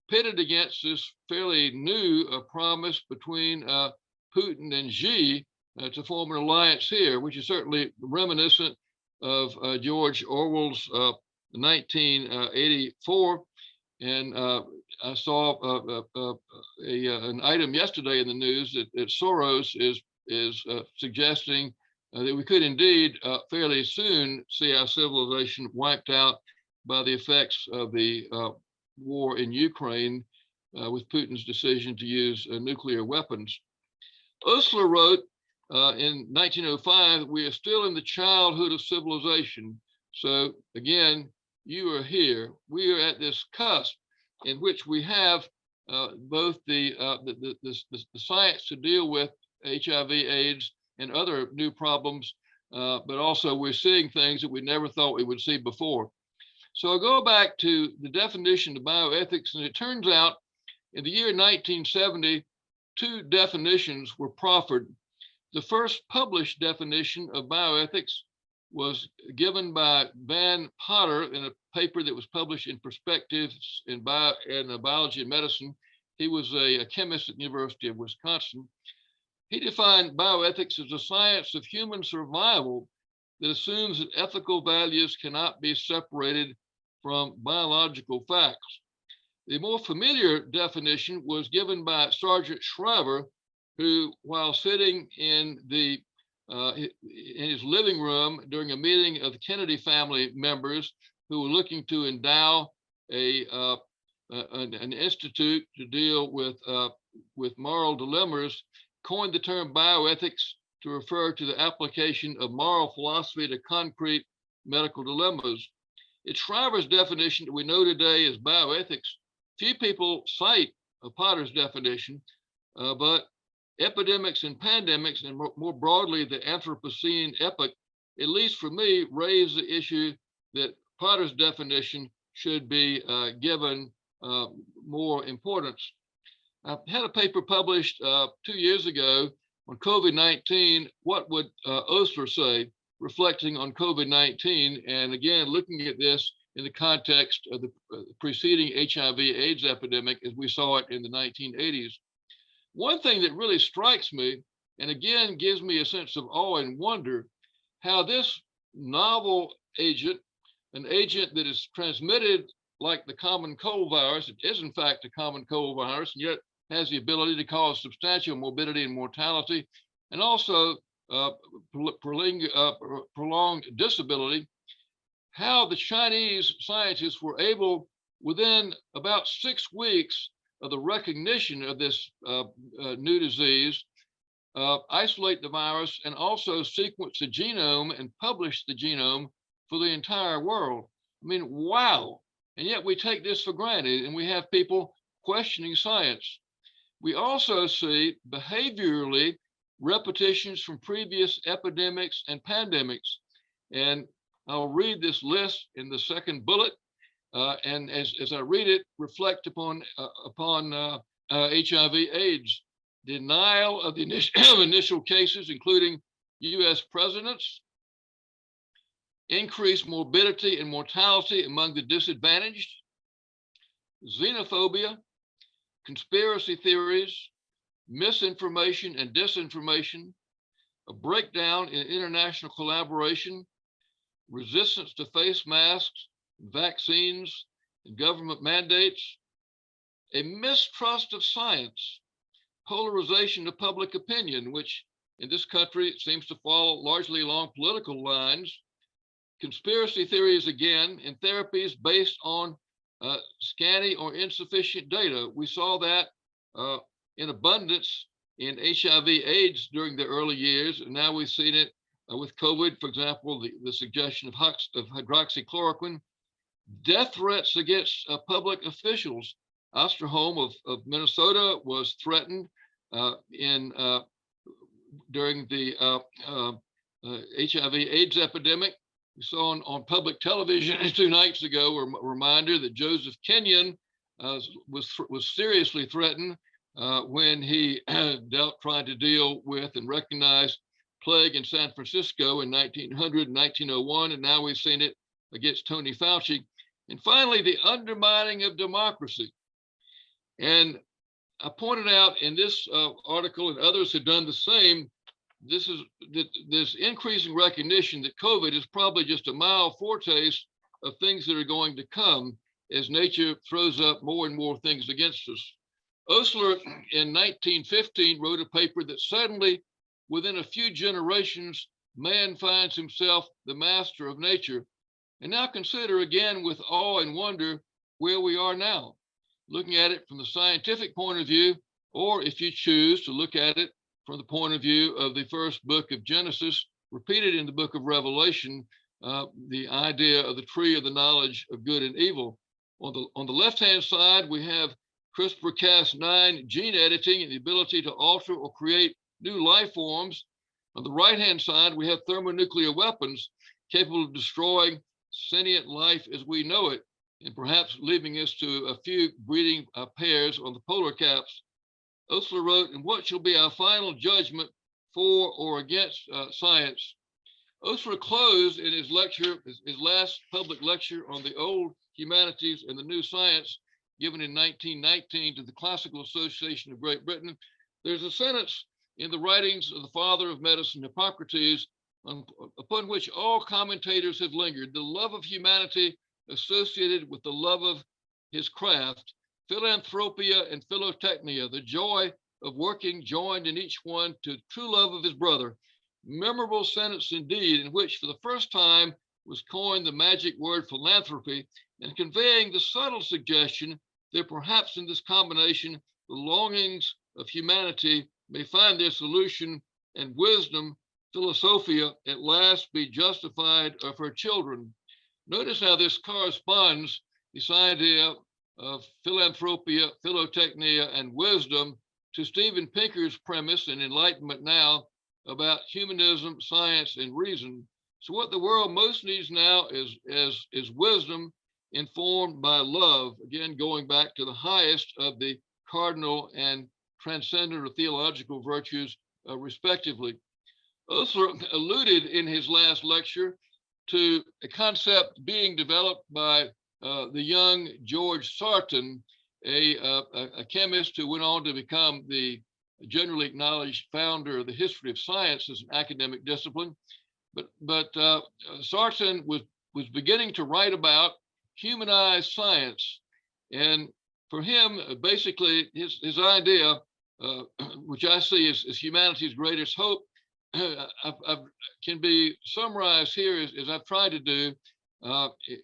pitted against this fairly new promise between Putin and Xi to form an alliance here, which is certainly reminiscent of George Orwell's 1984. And I saw an item yesterday in the news that Soros is suggesting that we could indeed fairly soon see our civilization wiped out by the effects of the war in Ukraine with Putin's decision to use nuclear weapons. Osler wrote in 1905, we are still in the childhood of civilization. So again, you are here. We are at this cusp in which we have both the science to deal with HIV/AIDS and other new problems, but also we're seeing things that we never thought we would see before. So I'll go back to the definition of bioethics, and it turns out in the year 1970, two definitions were proffered. The first published definition of bioethics was given by Van Potter in a paper that was published in Perspectives in Biology and Medicine. He was a chemist at the University of Wisconsin. He defined bioethics as a science of human survival that assumes that ethical values cannot be separated from biological facts. The more familiar definition was given by Sergeant Shriver, who, while sitting in his living room during a meeting of the Kennedy family members who were looking to endow an institute to deal with moral dilemmas, coined the term bioethics to refer to the application of moral philosophy to concrete medical dilemmas. It's Shriver's definition that we know today as bioethics. Few people cite Potter's definition, but epidemics and pandemics, and more broadly the Anthropocene epoch, at least for me, raise the issue that Potter's definition should be given more importance. I had a paper published 2 years ago on COVID-19. What would Osler say, reflecting on COVID-19? And again, looking at this in the context of the preceding HIV/AIDS epidemic as we saw it in the 1980s. One thing that really strikes me, and again gives me a sense of awe and wonder, how this novel agent, an agent that is transmitted like the common cold virus, it is in fact a common cold virus, and yet has the ability to cause substantial morbidity and mortality, and also prolonged disability, how the Chinese scientists were able, within about 6 weeks of the recognition of this new disease, isolate the virus and also sequence the genome and publish the genome for the entire world. I mean, wow. And yet we take this for granted, and we have people questioning science. We also see behaviorally repetitions from previous epidemics and pandemics. And I'll read this list in the second bullet. And as I read it, reflect upon HIV/AIDS. Denial of the initial cases, including US presidents, increased morbidity and mortality among the disadvantaged, xenophobia, conspiracy theories, misinformation and disinformation, a breakdown in international collaboration, resistance to face masks, vaccines, and government mandates, a mistrust of science, polarization of public opinion, which in this country seems to follow largely along political lines, conspiracy theories again, and therapies based on scanty or insufficient data. We saw that in abundance in HIV/AIDS during the early years, and now we've seen it with COVID, for example, the suggestion of hydroxychloroquine, death threats against public officials. Osterholm of Minnesota was threatened during the HIV/AIDS epidemic. We saw on public television 2 nights ago a reminder that Joseph Kenyon was seriously threatened when he tried to deal with and recognize plague in San Francisco in 1900 and 1901, and now we've seen it against Tony Fauci. And finally, the undermining of democracy. And I pointed out in this article, and others have done the same, this increasing recognition that COVID is probably just a mild foretaste of things that are going to come as nature throws up more and more things against us. Osler in 1915 wrote a paper that suddenly, within a few generations, man finds himself the master of nature. And now consider again with awe and wonder where we are now, looking at it from the scientific point of view, or if you choose to look at it from the point of view of the first book of Genesis, repeated in the book of Revelation, the idea of the tree of the knowledge of good and evil. On the left-hand side, we have CRISPR-Cas9 gene editing and the ability to alter or create new life forms. On the right-hand side, we have thermonuclear weapons capable of destroying sentient life as we know it, and perhaps leaving us to a few breeding pairs on the polar caps. Osler wrote, "And what shall be our final judgment for or against science?" Osler closed in his lecture, his last public lecture on the old humanities and the new science, given in 1919 to the Classical Association of Great Britain. There's a sentence in the writings of the father of medicine, Hippocrates, upon which all commentators have lingered: the love of humanity associated with the love of his craft, philanthropia and philotechnia, the joy of working joined in each one to true love of his brother. Memorable sentence indeed, in which for the first time was coined the magic word philanthropy, and conveying the subtle suggestion that perhaps in this combination, the longings of humanity may find their solution, and wisdom, philosophia, at last be justified of her children. Notice how this corresponds, this idea of philanthropia, philotechnia, and wisdom, to Steven Pinker's premise in Enlightenment Now about humanism, science, and reason. So what the world most needs now is wisdom informed by love. Again, going back to the highest of the cardinal and transcendent or theological virtues, respectively. Osler alluded in his last lecture to a concept being developed by the young George Sarton, a chemist who went on to become the generally acknowledged founder of the history of science as an academic discipline. But Sarton was beginning to write about humanized science, and for him, basically, his idea, which I see as humanity's greatest hope, can be summarized here as I've tried to do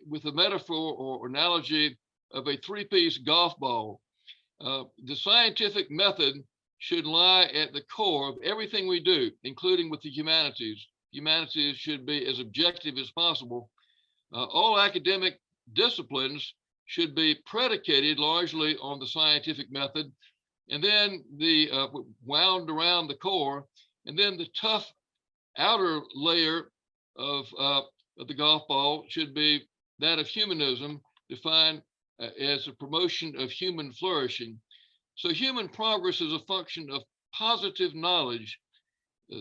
with a metaphor or analogy of a three-piece golf ball. The scientific method should lie at the core of everything we do, including with the humanities. Humanities should be as objective as possible. All academic disciplines should be predicated largely on the scientific method, and then the wound around the core, and then the tough outer layer of the golf ball should be that of humanism, defined as a promotion of human flourishing. So human progress is a function of positive knowledge.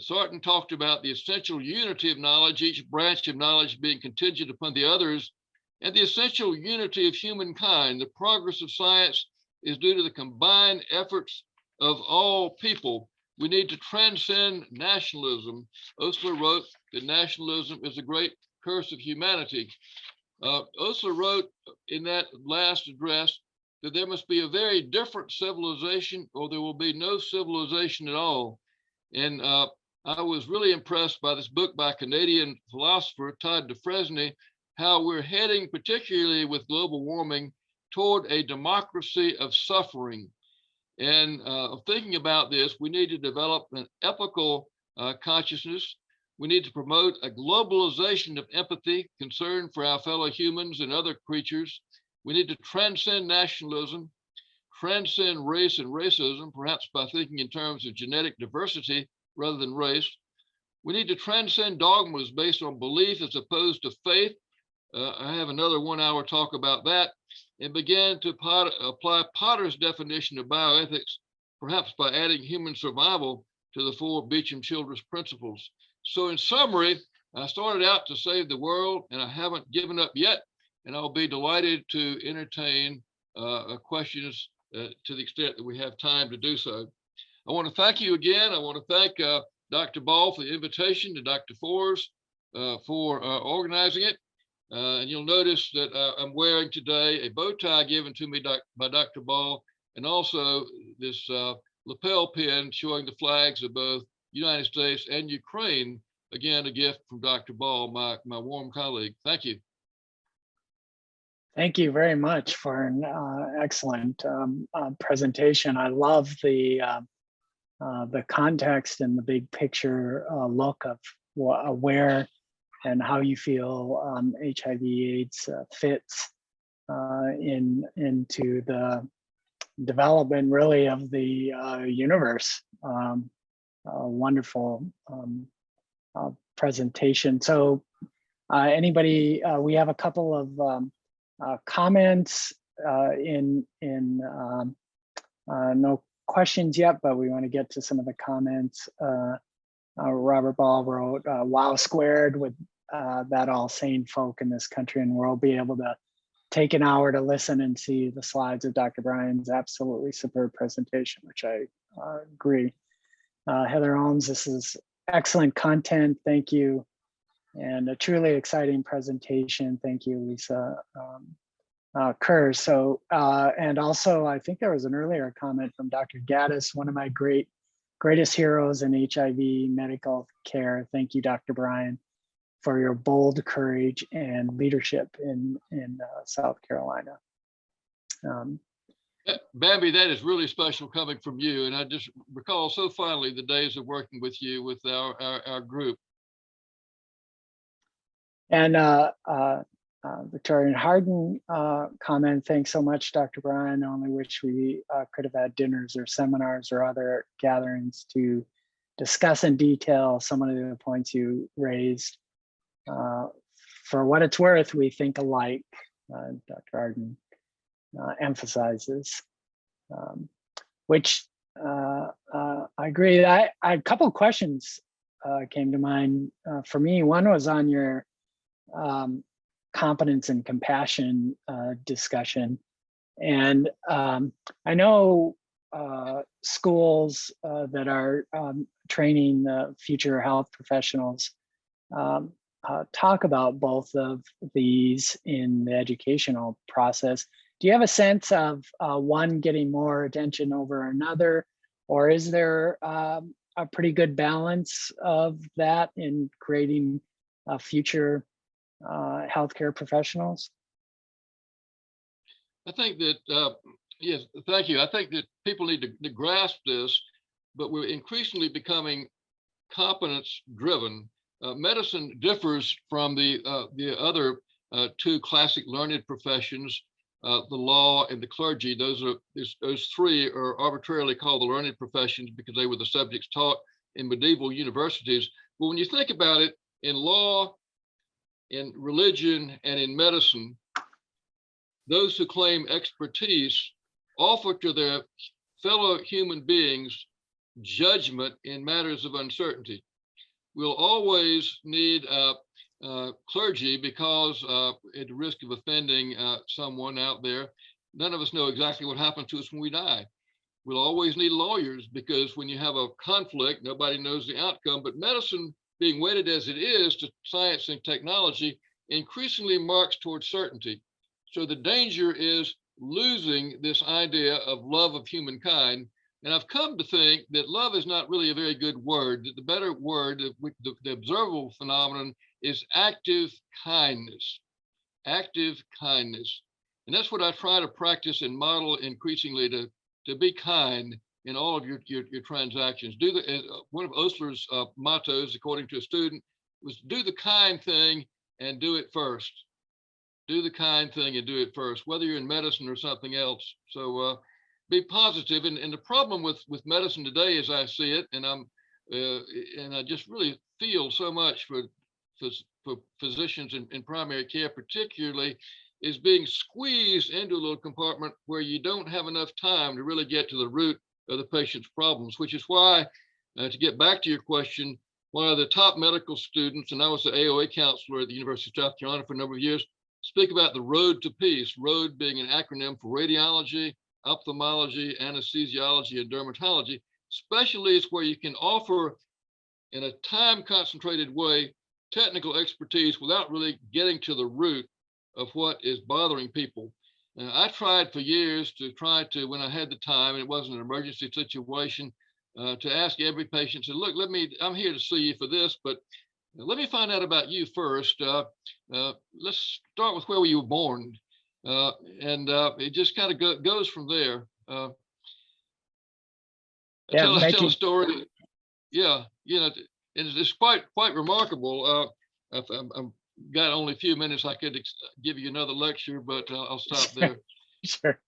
Sarton talked about the essential unity of knowledge, each branch of knowledge being contingent upon the others, and the essential unity of humankind. The progress of science is due to the combined efforts of all people. We need to transcend nationalism. Osler wrote that nationalism is a great curse of humanity. Osler wrote in that last address that there must be a very different civilization or there will be no civilization at all. And I was really impressed by this book by Canadian philosopher Todd DeFresney, how we're heading, particularly with global warming, toward a democracy of suffering. And thinking about this, we need to develop an epical consciousness. We need to promote a globalization of empathy, concern for our fellow humans and other creatures. We need to transcend nationalism, transcend race and racism, perhaps by thinking in terms of genetic diversity rather than race. We need to transcend dogmas based on belief as opposed to faith. I have another 1 hour talk about that, and begin to apply Potter's definition of bioethics, perhaps by adding human survival to the 4 Beecham Childress principles. So in summary, I started out to save the world, and I haven't given up yet, and I'll be delighted to entertain questions to the extent that we have time to do so. I want to thank you again. I want to thank Dr. Ball for the invitation, to Dr. Forrest for organizing it. And you'll notice that I'm wearing today a bow tie given to me by Dr. Ball, and also this lapel pin showing the flags of both United States and Ukraine. Again, a gift from Dr. Ball, my warm colleague. Thank you. Thank you very much for an excellent presentation. I love the context and the big picture look of where and how you feel HIV/AIDS fits into the development, really, of the universe. Wonderful presentation. So, anybody? We have a couple of comments no questions yet, but we want to get to some of the comments. Robert Ball wrote, "Wow squared, with that all sane folk in this country and world be able to take an hour to listen and see the slides of Dr. Bryan's absolutely superb presentation," which I agree. Heather Holmes, this is excellent content. Thank you. And a truly exciting presentation. Thank you, Lisa Kerr. So, and also, I think there was an earlier comment from Dr. Gaddis, one of my greatest heroes in HIV medical care. Thank you, Dr. Bryan, for your bold courage and leadership in South Carolina. Bambi, that is really special coming from you. And I just recall so fondly the days of working with you with our group. And Victorian Harden comment, "Thanks so much, Dr. Bryan. I only wish we could have had dinners or seminars or other gatherings to discuss in detail some of the points you raised. for what it's worth, we think alike, Dr. Arden emphasizes, which I agree. A couple of questions came to mind for me. One was on your competence and compassion discussion. And I know schools that are training future health professionals talk about both of these in the educational process. Do you have a sense of one getting more attention over another, or is there a pretty good balance of that in creating future healthcare professionals? I think that, yes, thank you. I think that people need to grasp this, but we're increasingly becoming competence driven. Medicine differs from the other two classic learned professions, the law and the clergy. Those three are arbitrarily called the learned professions because they were the subjects taught in medieval universities. But when you think about it, in law, in religion, and in medicine, those who claim expertise offer to their fellow human beings judgment in matters of uncertainty. We'll always need clergy because at the risk of offending someone out there, none of us know exactly what happened to us when we die. We'll always need lawyers because when you have a conflict, nobody knows the outcome. But medicine, being wedded as it is to science and technology, increasingly marks towards certainty. So the danger is losing this idea of love of humankind. And I've come to think that love is not really a very good word, that the better word, the observable phenomenon, is active kindness. Active kindness. And that's what I try to practice and model increasingly, to be kind in all of your transactions. One of Osler's mottos, according to a student, was do the kind thing and do it first. Do the kind thing and do it first, whether you're in medicine or something else. So be positive. And the problem with medicine today, as I see it, and I just really feel so much for physicians in primary care, particularly, is being squeezed into a little compartment where you don't have enough time to really get to the root of the patient's problems, which is why, to get back to your question, one of the top medical students, and I was the AOA counselor at the University of South Carolina for a number of years, speak about the road to peace, road being an acronym for radiology, ophthalmology, anesthesiology, and dermatology. Specialties where you can offer in a time concentrated way technical expertise without really getting to the root of what is bothering people. I tried for years when I had the time, and it wasn't an emergency situation, to ask every patient, say, look, I'm here to see you for this, but let me find out about you first. Let's start with where you were born. And it just kind of goes from there. I tell a story. Yeah, and it's quite remarkable. I've got only a few minutes. I could give you another lecture, but I'll stop there. Sure.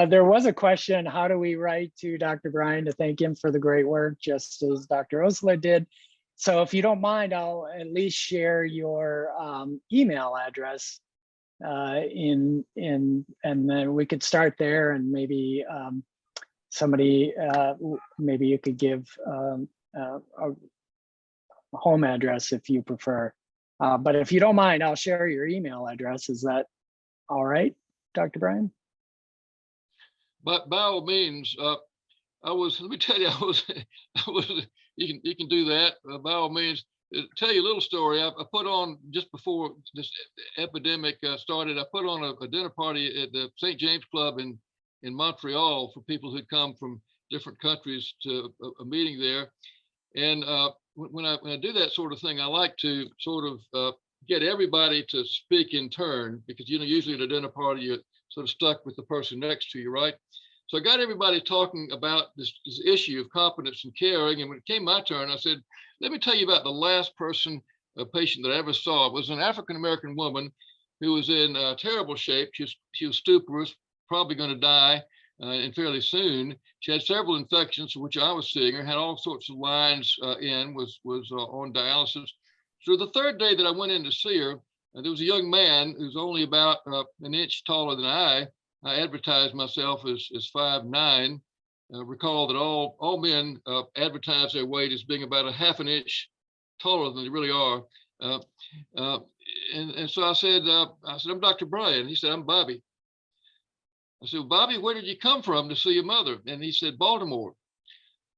There was a question, how do we write to Dr. Bryan to thank him for the great work, just as Dr. Osler did? So if you don't mind, I'll at least share your email address and then we could start there, and maybe somebody, maybe you could give a home address if you prefer. But if you don't mind, I'll share your email address. Is that all right, Dr. Bryan? But by all means, let me tell you, you can do that. By all means, tell you a little story. I put on, just before this epidemic started, I put on a dinner party at the St. James Club in Montreal for people who'd come from different countries to a meeting there. And when I do that sort of thing, I like to sort of get everybody to speak in turn, because usually at a dinner party you're sort of stuck with the person next to you, right? So I got everybody talking about this issue of competence and caring. And when it came my turn, I said, let me tell you about the last patient that I ever saw. It was an African-American woman who was in terrible shape. She was stuporous, probably going to die and fairly soon. She had several infections, which I was seeing her, had all sorts of lines was on dialysis. So the third day that I went in to see her, there was a young man who's only about an inch taller than I. I advertised myself as 5'9". Recall that all men advertise their weight as being about a half an inch taller than they really are. And so I said, I'm Dr. Bryan. He said, I'm Bobby. I said, well, Bobby, where did you come from to see your mother? And he said, Baltimore.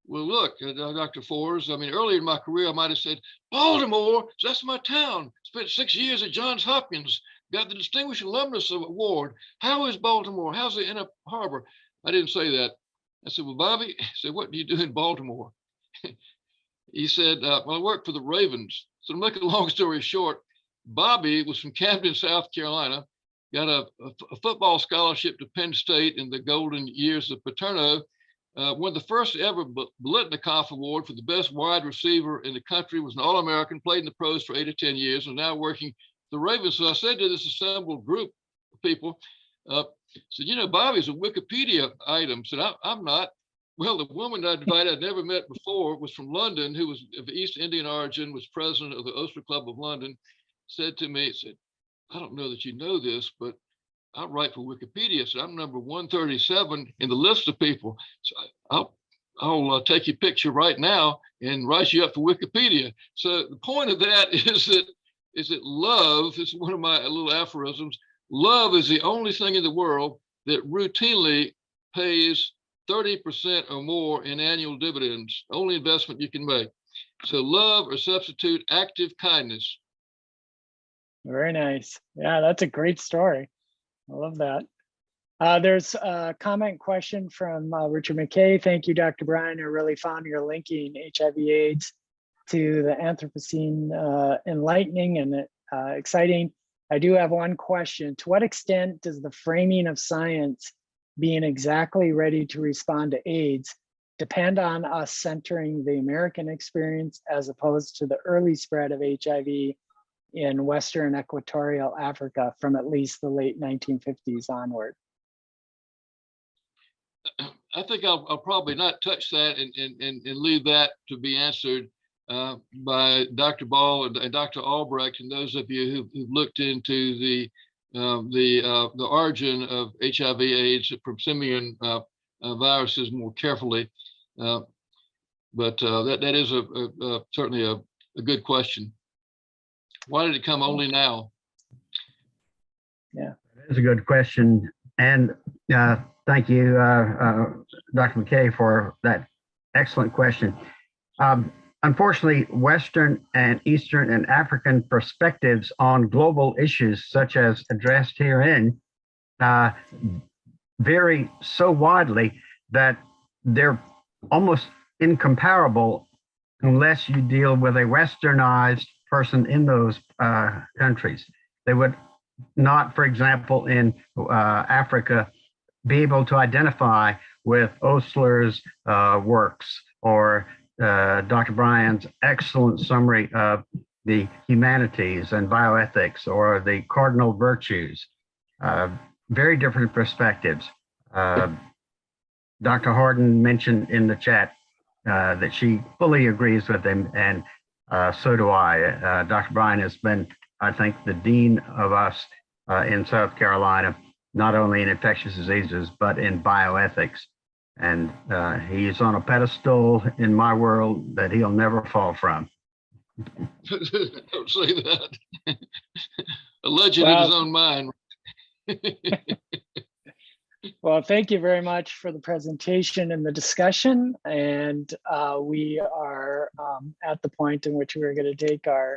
Well, look, Dr. Forrs, I mean, earlier in my career, I might have said, Baltimore, that's my town. Spent 6 years at Johns Hopkins, got the Distinguished Alumnus Award. How is Baltimore? How's the Inner Harbor? I didn't say that. I said, well, Bobby, I said, what do you do in Baltimore? He said, well, I work for the Ravens. So to make a long story short, Bobby was from Camden, South Carolina, got a football scholarship to Penn State in the golden years of Paterno. Won the first ever Biletnikoff Award for the best wide receiver in the country, was an All-American, played in the pros for 8 or 10 years, and now working the Ravens. So I said to this assembled group of people, said, you know, Bobby's a Wikipedia item. Said, I'm not. Well, the woman I invited, I'd never met before, was from London, who was of East Indian origin, was president of the Ulster Club of London, said to me, said, I don't know that you know this, but I write for Wikipedia. So I'm number 137 in the list of people. So I'll take your picture right now and write you up for Wikipedia. So the point of that is that love, this is one of my little aphorisms, love is the only thing in the world that routinely pays 30% or more in annual dividends, only investment you can make. So love or substitute active kindness. Very nice. Yeah, that's a great story. I love that. There's a comment question from Richard McKay. Thank you, Dr. Bryan. I really found your linking HIV/AIDS to the Anthropocene enlightening and exciting. I do have one question. To what extent does the framing of science being exactly ready to respond to AIDS depend on us centering the American experience as opposed to the early spread of HIV in Western Equatorial Africa from at least the late 1950s onward? I think I'll probably not touch that and leave that to be answered by Dr. Ball and Dr. Albrecht, and those of you who've looked into the origin of HIV/AIDS from simian viruses more carefully. But that is certainly a good question. Why did it come only now? Yeah, That's a good question. And thank you, Dr. McKay, for that excellent question. Unfortunately, Western and Eastern and African perspectives on global issues, such as addressed herein, vary so widely that they're almost incomparable unless you deal with a Westernized person in those countries. They would not, for example, in Africa, be able to identify with Osler's works or Dr. Bryan's excellent summary of the humanities and bioethics or the cardinal virtues. Very different perspectives. Dr. Harden mentioned in the chat that she fully agrees with him, and so do I. Dr. Bryan has been, I think, the dean of us in South Carolina, not only in infectious diseases, but in bioethics. And he's on a pedestal in my world that he'll never fall from. Don't say that. A legend in his own mind. Well, thank you very much for the presentation and the discussion. And we are at the point in which we're going to take our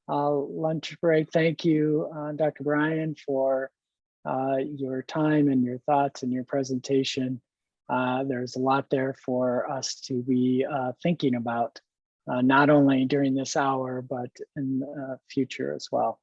lunch break. Thank you, Dr. Bryan, for your time and your thoughts and your presentation. There's a lot there for us to be thinking about, not only during this hour, but in the future as well.